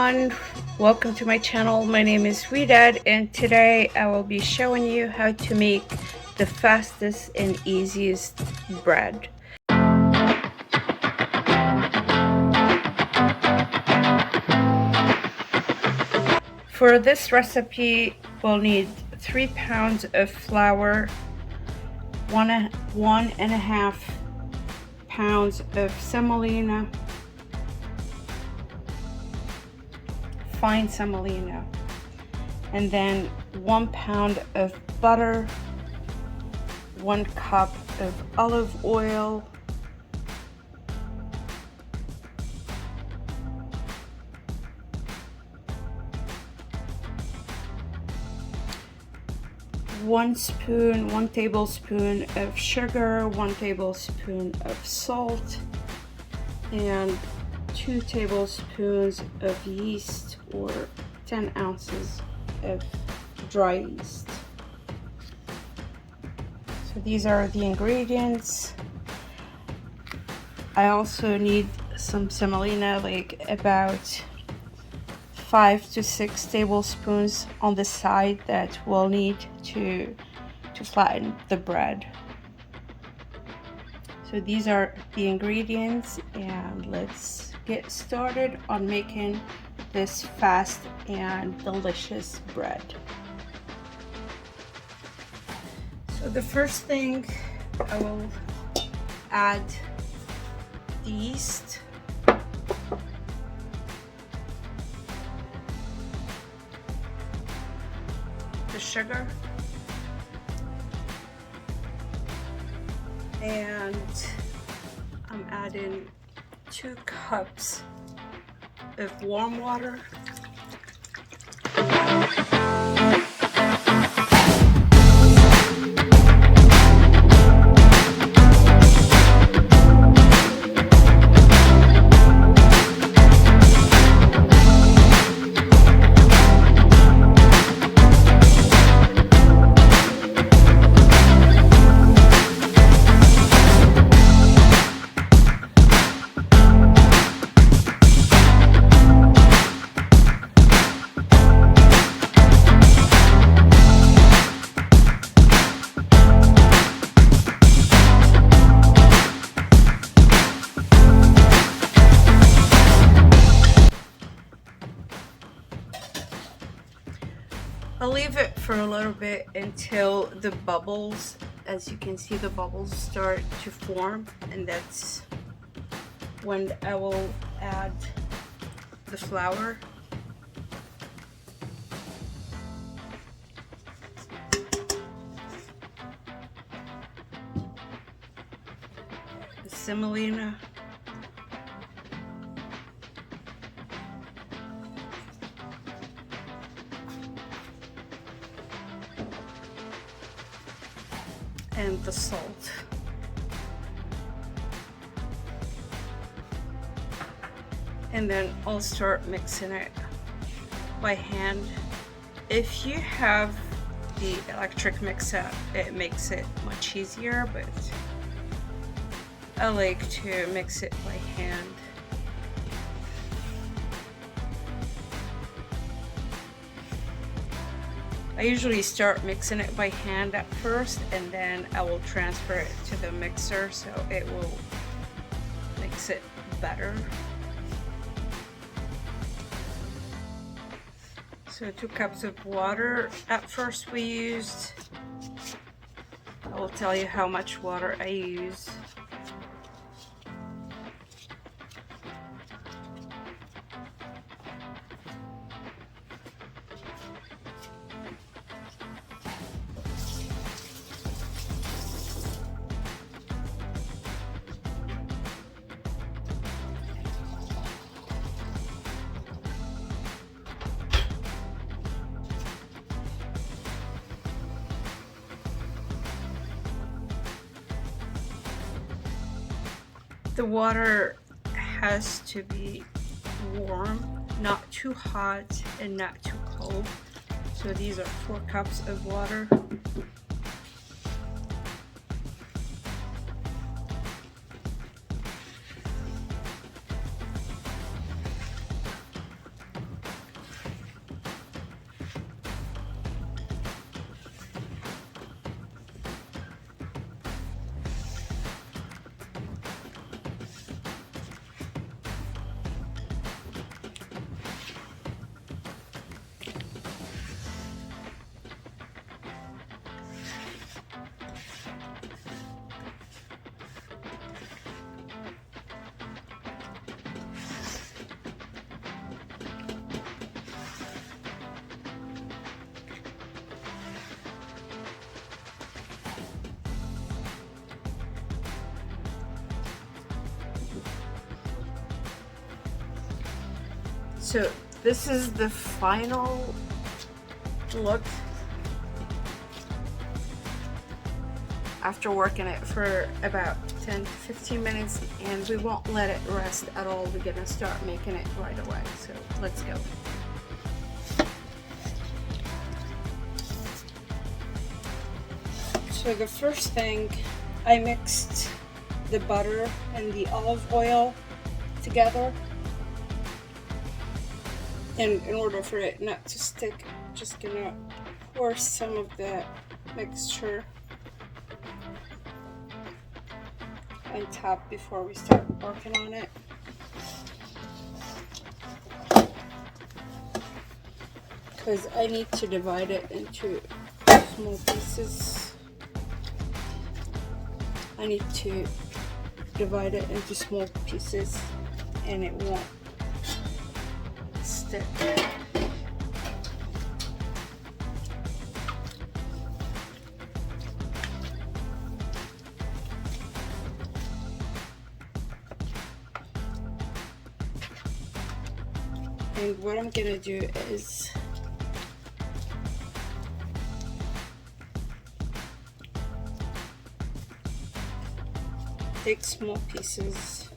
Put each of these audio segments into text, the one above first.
everyone, welcome to my channel. My name is Dad, and today I will be showing you how to make the fastest and easiest bread. For this recipe, we'll need 3 pounds of flour, one and a half pounds of semolina, fine semolina, and then 1 pound of butter, 1 cup of olive oil, one tablespoon of sugar, 1 tablespoon of salt, and 2 tablespoons of yeast, or 10 ounces of dry yeast. So these are the ingredients. I also need some semolina, like about 5 to 6 tablespoons on the side that we'll need to flatten the bread. So these are the ingredients, and let's get started on making this fast and delicious bread. So the first thing, I will add the yeast, the sugar, and I'm adding 2 cups of warm water. I'll leave it for a little bit until the bubbles, as you can see, the bubbles start to form, and that's when I will add the flour. The semolina. And the salt. And then I'll start mixing it by hand. If you have the electric mixer, it makes it much easier, but I like to mix it by hand. I usually start mixing it by hand at first, and then I will transfer it to the mixer so it will mix it better. So 2 cups of water at first we used. I will tell you how much water I use. The water has to be warm, not too hot and not too cold. So these are 4 cups of water. So this is the final look after working it for about 10 to 15 minutes, and we won't let it rest at all. We're gonna start making it right away. So let's go. So the first thing, I mixed the butter and the olive oil together. And in order for it not to stick, I'm just gonna pour some of the mixture on top before we start working on it. Because I need to divide it into small pieces. I need to divide it into small pieces and it won't stick. And what I'm gonna do is take small pieces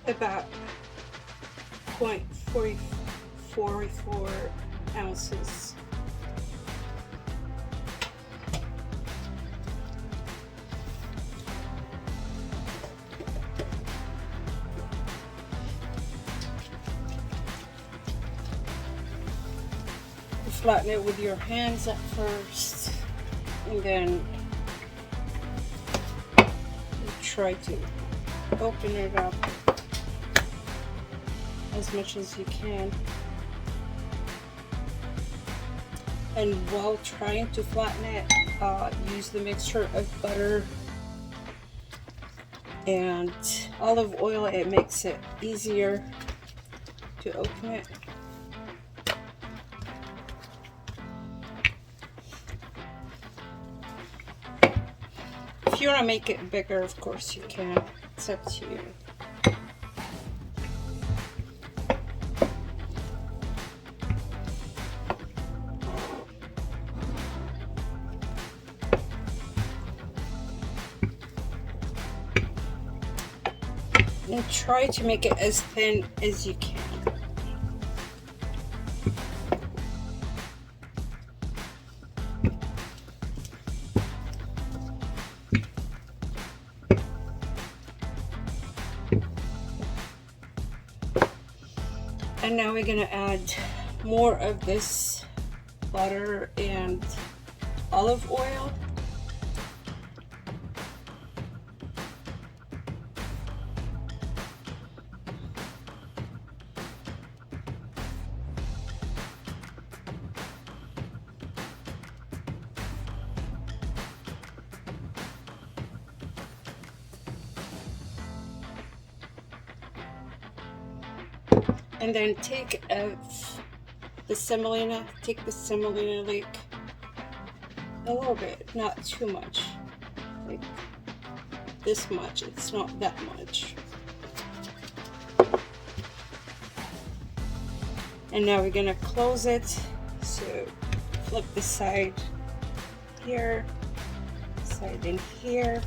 about 0.44 ounces. You flatten it with your hands at first, and then you try to open it up as much as you can. And while trying to flatten it, use the mixture of butter and olive oil. It makes it easier to open it. If you want to make it bigger, of course you can. It's up to you. And try to make it as thin as you can. And now we're gonna add more of this butter and olive oil. And then take the semolina, like a little bit, not too much, like this much, it's not that much. And now we're gonna close it, so flip the side here, side in here.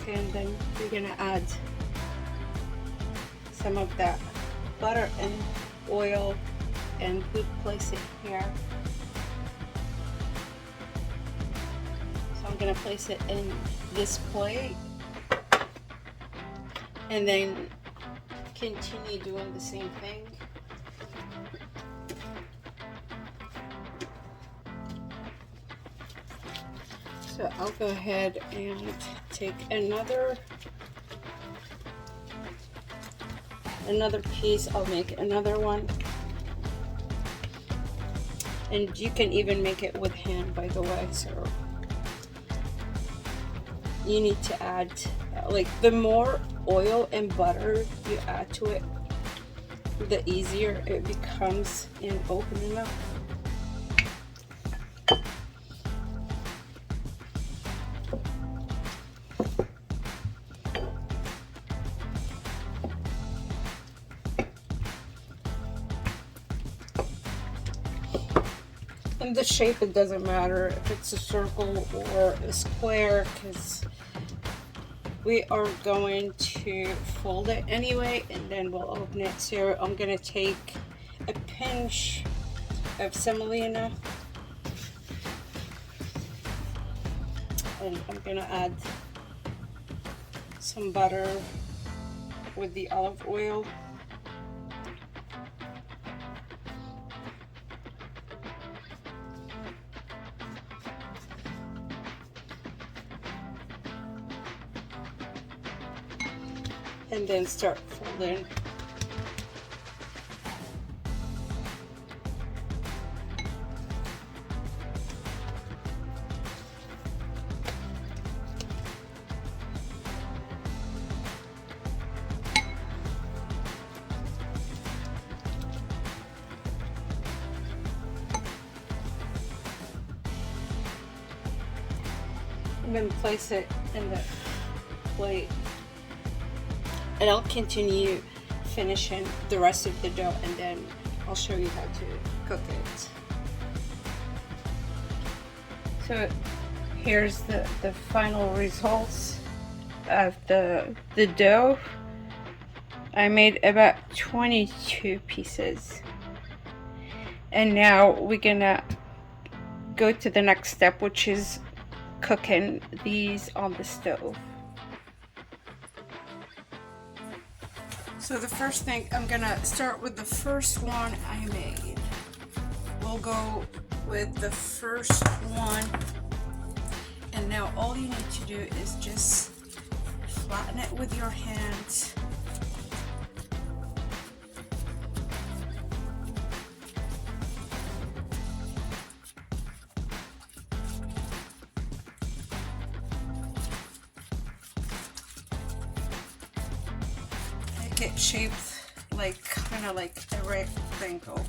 And then we're gonna add some of that butter and oil, and we place it here. So I'm gonna place it in this plate and then continue doing the same thing. So I'll go ahead and take another piece. I'll make another one. And you can even make it with hand, by the way. So you need to add, like, the more oil and butter you add to it, the easier it becomes in opening up. And the shape, it doesn't matter if it's a circle or a square, because we are going to fold it anyway and then we'll open it. So I'm gonna take a pinch of semolina and I'm gonna add some butter with the olive oil. And then start folding. And then place it in the plate. And I'll continue finishing the rest of the dough and then I'll show you how to cook it. So here's the final results of the dough. I made about 22 pieces. And now we're gonna go to the next step, which is cooking these on the stove. So the first thing, I'm gonna start with the first one I made. We'll go with the first one. And now all you need to do is just flatten it with your hands. It shaped like kind of like a rectangle.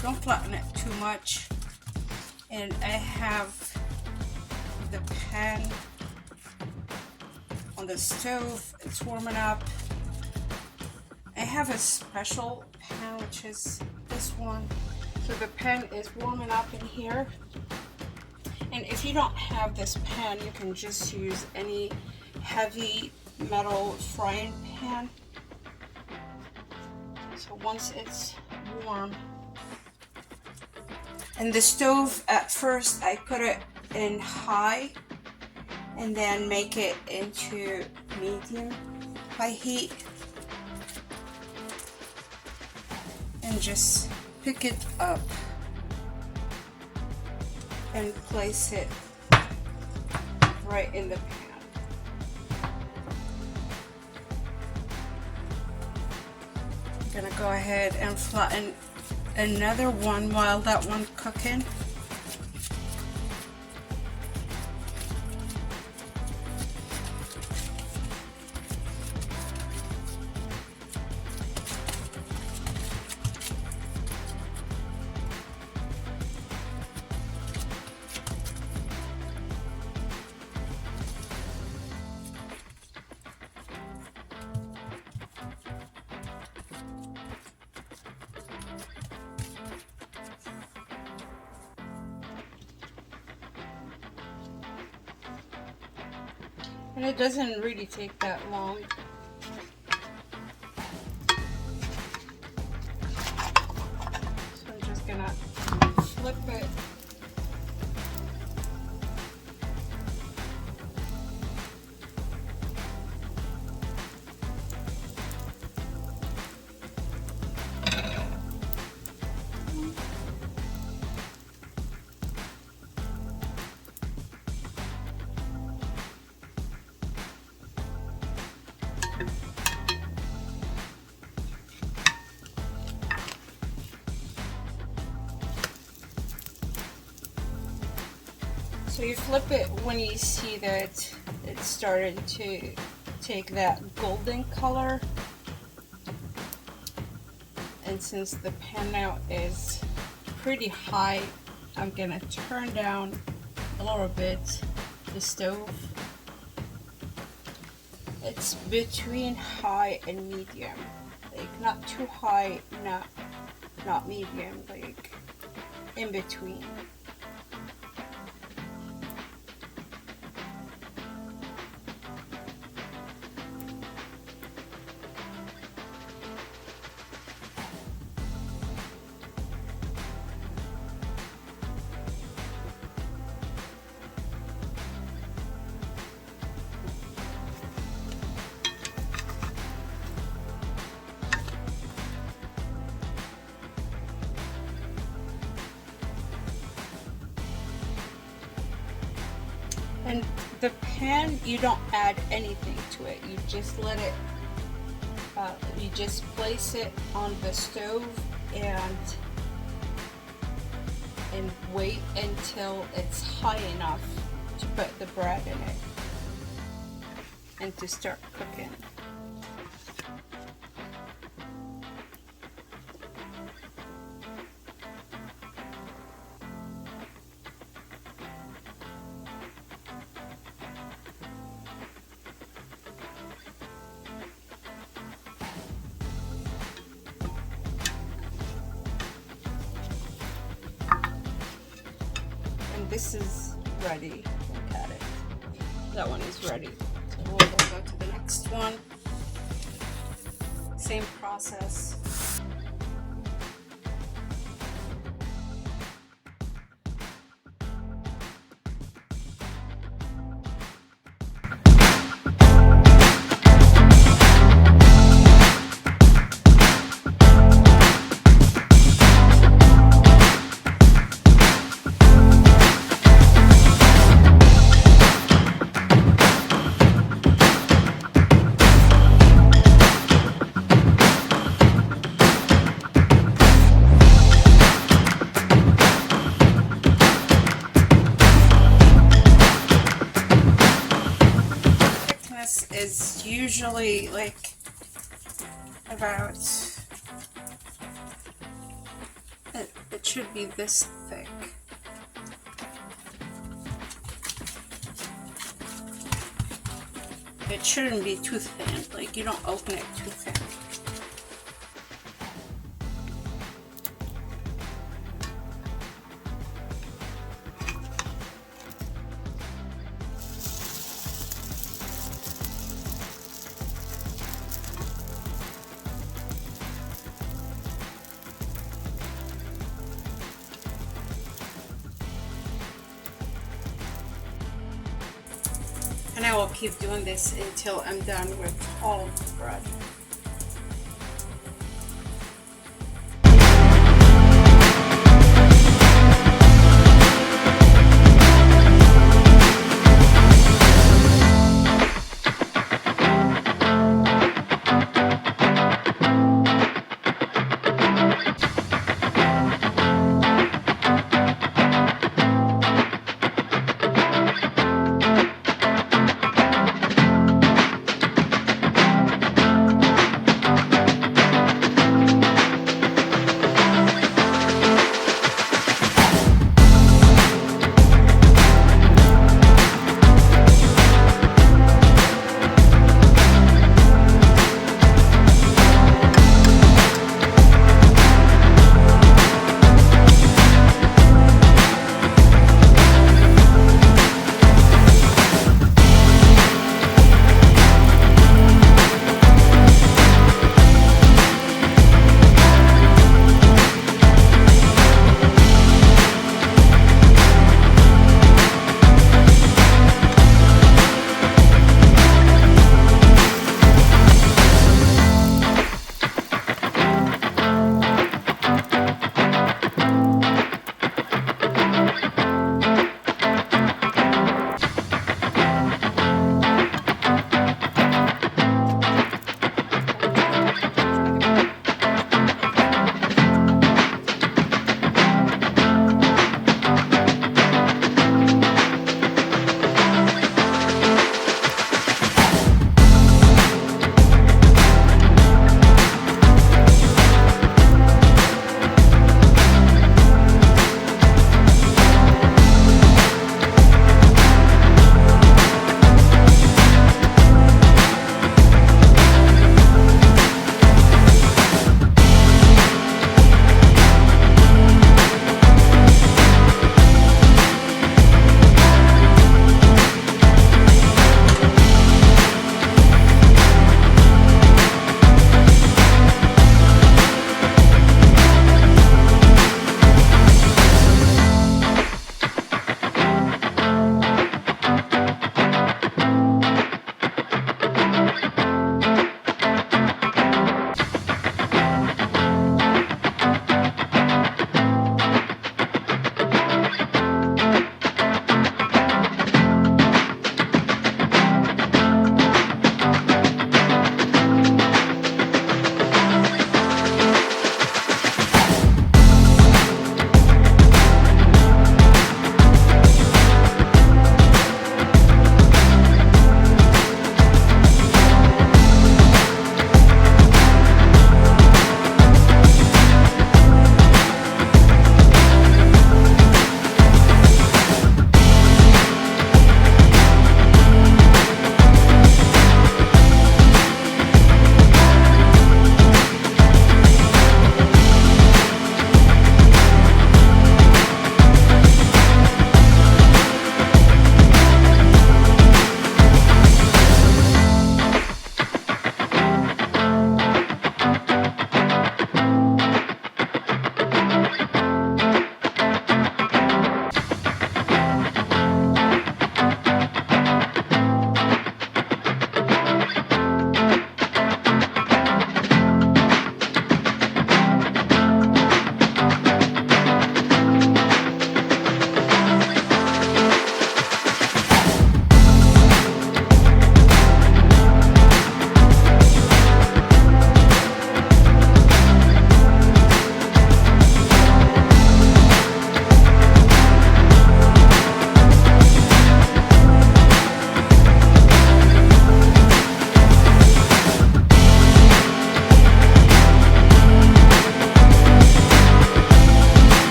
Don't flatten it too much. And I have the pan on the stove. It's warming up. I have a special pan, which is this one. So the pan is warming up in here. And if you don't have this pan, you can just use any heavy metal frying pan. So once it's warm, and the stove, at first I put it in high and then make it into medium high heat and just pick it up and place it right in the pan. Gonna go ahead and flatten another one while that one's cooking. And it doesn't really take that long. So I'm just gonna flip it. So you flip it when you see that it started to take that golden color. And since the pan now is pretty high, I'm gonna turn down a little bit the stove. It's between high and medium, like not too high, not medium, like in between. And the pan, you don't add anything to it. You just let it, you just place it on the stove and wait until it's high enough to put the bread in it and to start cooking. This is ready. Look at it. That one is ready. So we'll go to the next one. Same process. Is usually like about, it should be this thick. It shouldn't be too thin, like you don't open it too thin. And I will keep doing this until I'm done with all of the bread.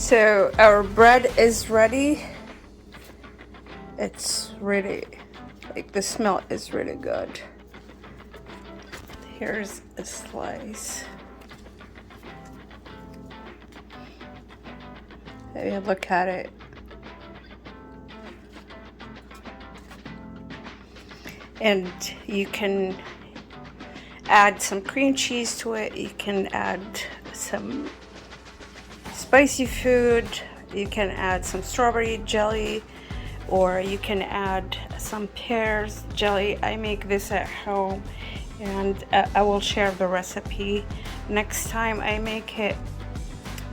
So our bread is ready. It's really, like, the smell is really good. Here's a slice. Maybe look at it. And you can add some cream cheese to it. You can add some spicy food. You can add some strawberry jelly, or you can add some pears jelly. I make this at home, and I will share the recipe next time I make it.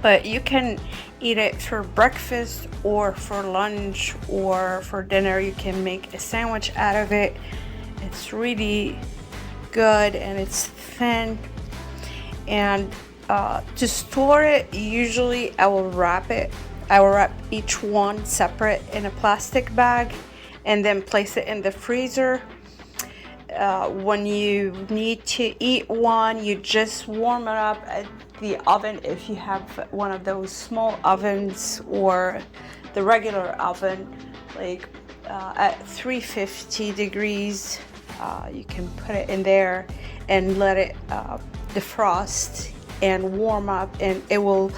But you can eat it for breakfast or for lunch or for dinner. You can make a sandwich out of it. It's really good and it's thin. And to store it, usually I will wrap it. I will wrap each one separate in a plastic bag and then place it in the freezer. When you need to eat one, you just warm it up at the oven, if you have one of those small ovens or the regular oven, like at 350 degrees. You can put it in there and let it defrost and warm up, and it will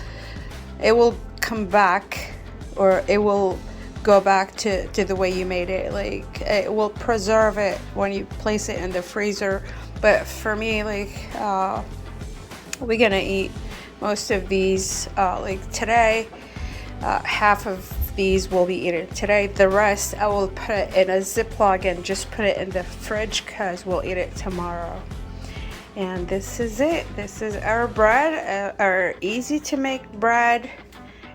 come back, or it will go back to the way you made it. Like, it will preserve it when you place it in the freezer. But for me, like, we're gonna eat most of these like today. Half of these will be eaten today. The rest I will put it in a Ziploc and just put it in the fridge because we'll eat it tomorrow. And this is it. This is our bread, our easy to make bread.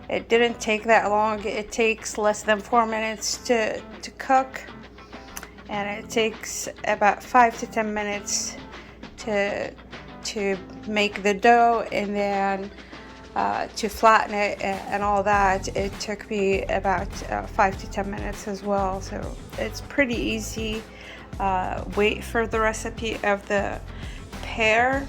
It didn't take that long. It takes less than 4 minutes to cook, and it takes about 5 to 10 minutes to make the dough, and then to flatten it and all that. It took me about 5 to 10 minutes as well, so it's pretty easy. Wait for the recipe of the pear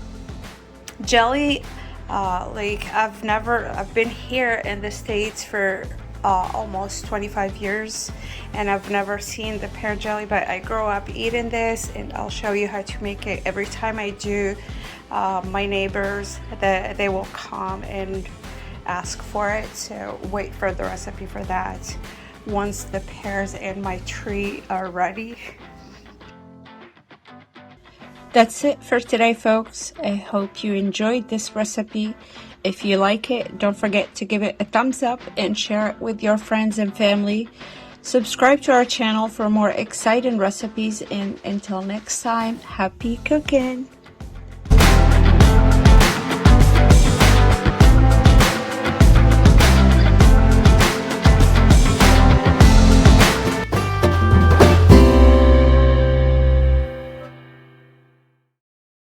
jelly. Like, I've been here in the States for almost 25 years, and I've never seen the pear jelly, but I grew up eating this, and I'll show you how to make it. Every time I do, my neighbors, they will come and ask for it, so wait for the recipe for that once the pears in my tree are ready. That's it for today, folks. I hope you enjoyed this recipe. If you like it, don't forget to give it a thumbs up and share it with your friends and family. Subscribe to our channel for more exciting recipes, and until next time, happy cooking!